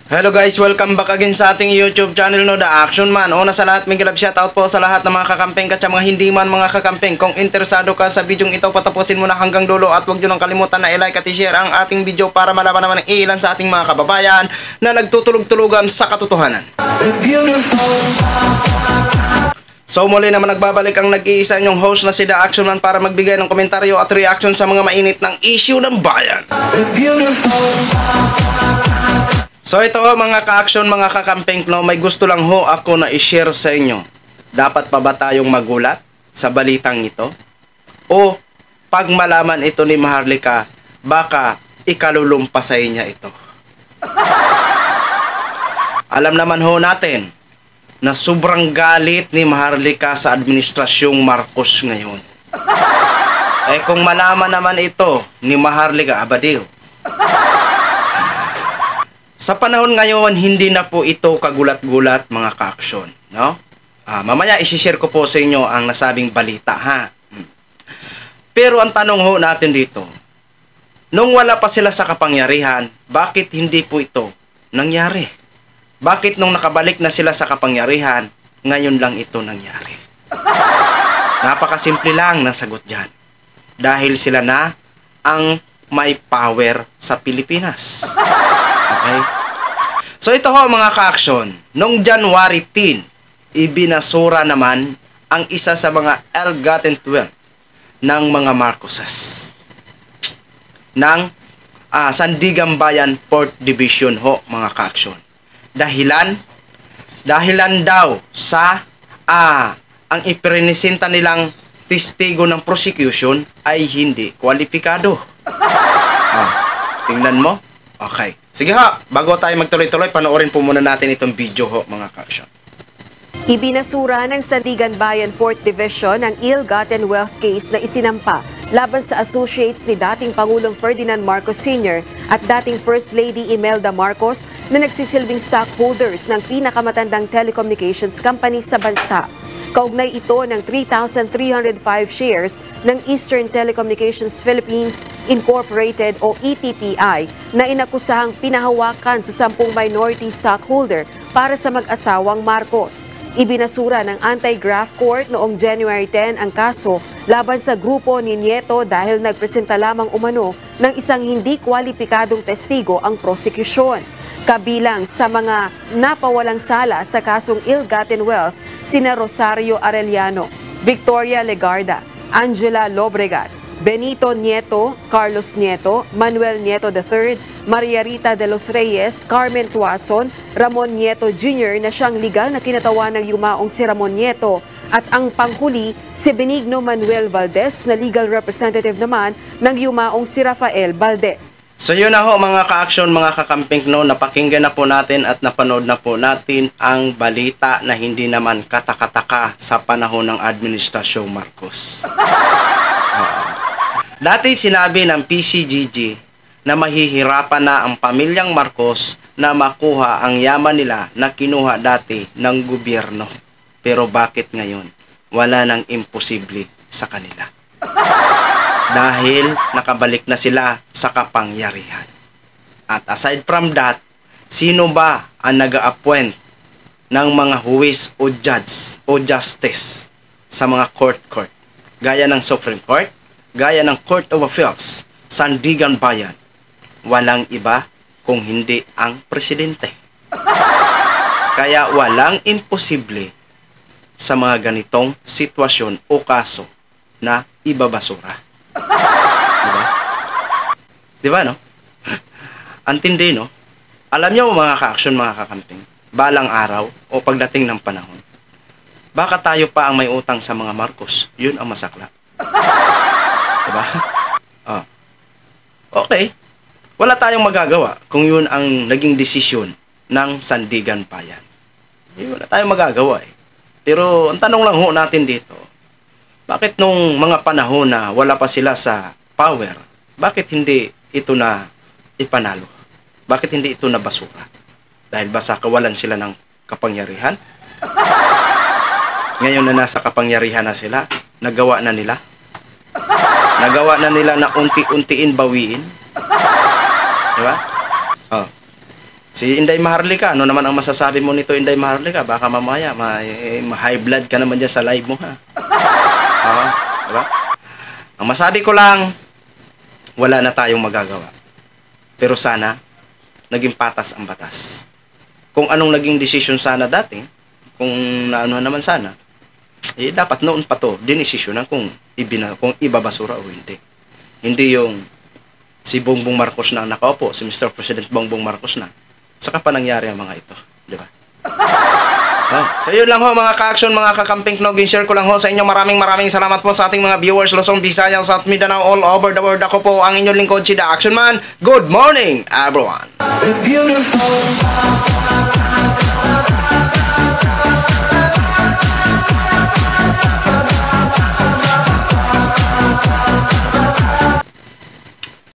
Hello guys, welcome back again sa ating YouTube channel no, The Action Man. Una sa lahat, may shoutout po sa lahat ng mga kakampeng at sa mga hindi man mga kakampeng. Kung interesado ka sa video ito, patapusin mo na hanggang dulo at huwag nyo nang kalimutan na i-like at i-share ang ating video para malaman naman ng ilan sa ating mga kababayan na nagtutulog-tulugan sa katotohanan. So muli naman nagbabalik ang nag-iisa nyong host na si The Action Man para magbigay ng komentaryo at reaction sa mga mainit ng issue ng bayan. So ito ho mga ka-action, mga kakampeng, no, may gusto lang ho ako na i-share sa inyo. Dapat pa ba tayong magulat sa balitang ito? O pag malaman ito ni Maharlika, baka ikalulumpasay niya ito? Alam naman ho natin na sobrang galit ni Maharlika sa administrasyong Marcos ngayon. Kung malaman naman ito ni Maharlika, abadiw. Sa panahon ngayon, hindi na po ito kagulat-gulat mga ka-aksyon, no? Mamaya isi-share ko po sa inyo ang nasabing balita, ha? Pero ang tanong ho natin dito, nung wala pa sila sa kapangyarihan, bakit hindi po ito nangyari? Bakit nung nakabalik na sila sa kapangyarihan, ngayon lang ito nangyari? Napakasimple lang ng sagot dyan. Dahil sila na ang may power sa Pilipinas. Okay? So ito ho mga ka-action, noong January 10, ibinasura naman ang isa sa mga ill-gotten wealth ng mga Marcoses ng Sandigan Bayan Port Division ho mga ka-action. Dahilan daw sa ang iprenesenta nilang testigo ng prosecution ay hindi kwalipikado. Tingnan mo. Okay. Sige ha, bago tayo magtuloy-tuloy, panoorin po muna natin itong video ho, mga ka-action. Ibinasura ng Sandigan Bayan 4th Division ang ill-gotten wealth case na isinampa laban sa associates ni dating Pangulong Ferdinand Marcos Sr. at dating First Lady Imelda Marcos na nagsisilbing stockholders ng pinakamatandang telecommunications company sa bansa. Kaugnay ito ng 3,305 shares ng Eastern Telecommunications Philippines Incorporated o ETPI na inakusahang pinahawakan sa 10 minority stockholder para sa mag-asawang Marcos. Ibinasura ng Anti-Graft Court noong January 10 ang kaso laban sa grupo ni Nieto dahil nagpresenta lamang umano ng isang hindi kwalipikadong testigo ang prosekusyon. Kabilang sa mga napawalang sala sa kasong ill-gotten wealth, sina Rosario Arellano, Victoria Legarda, Angela Lobregat, Benito Nieto, Carlos Nieto, Manuel Nieto III, Maria Rita de los Reyes, Carmen Tuason, Ramon Nieto Jr. na siyang legal na kinatawan ng yumaong si Ramon Nieto at ang panghuli si Benigno Manuel Valdez na legal representative naman ng yumaong si Rafael Valdez. So yun na ho mga ka-action, mga kakamping, no, napakinggan na po natin at napanood na po natin ang balita na hindi naman katakataka sa panahon ng administrasyong Marcos. Dati sinabi ng PCGG na mahihirapan na ang pamilyang Marcos na makuha ang yaman nila na kinuha dati ng gobyerno. Pero bakit ngayon wala nang imposible sa kanila? Dahil nakabalik na sila sa kapangyarihan. At aside from that, sino ba ang nag-a-appoint ng mga huwis o judge o justice sa mga court? Gaya ng Supreme Court, gaya ng Court of Appeals, Sandigan Bayan, walang iba kung hindi ang presidente. Kaya walang imposible sa mga ganitong sitwasyon o kaso na ibabasura. Diba? Diba, no? Antindi, no? Alam nyo mga ka-action, mga kakamping, balang araw o pagdating ng panahon, baka tayo pa ang may utang sa mga Marcos. Yun ang masakla. Diba? Okay. Wala tayong magagawa kung yun ang naging desisyon ng Sandigan Bayan. Wala tayong magagawa eh. Pero ang tanong lang ho natin dito, bakit nung mga panahon na wala pa sila sa power, bakit hindi ito na ipanalo? Bakit hindi ito na basura? Dahil ba sa kawalan sila ng kapangyarihan? Ngayon na nasa kapangyarihan na sila, nagawa na nila? Nagawa na nila na unti-untiin bawiin? Diba? Si Inday Maharlika, ano naman ang masasabi mo nito, Inday Maharlika? Baka mamaya, high blood ka naman dyan sa live mo, ha? Oo, diba? Ang masabi ko lang, wala na tayong magagawa. Pero sana, naging patas ang batas. Kung anong naging decision sana dati, kung naano naman sana, dapat noon pa to, dinesisyonan kung ibabasura o hindi. Hindi yung si Bongbong Marcos na nakaupo, si Mr. President Bongbong Marcos na. Saka pa nangyari ang mga ito, di ba? So yun lang ho mga ka-action, mga kakamping knogin, share ko lang ho sa inyo. Maraming salamat po sa ating mga viewers Luzon, Visayas, South Mindanao, all over the world. Ako po ang inyong lingkod, si The Action Man. Good morning, everyone! Beautiful.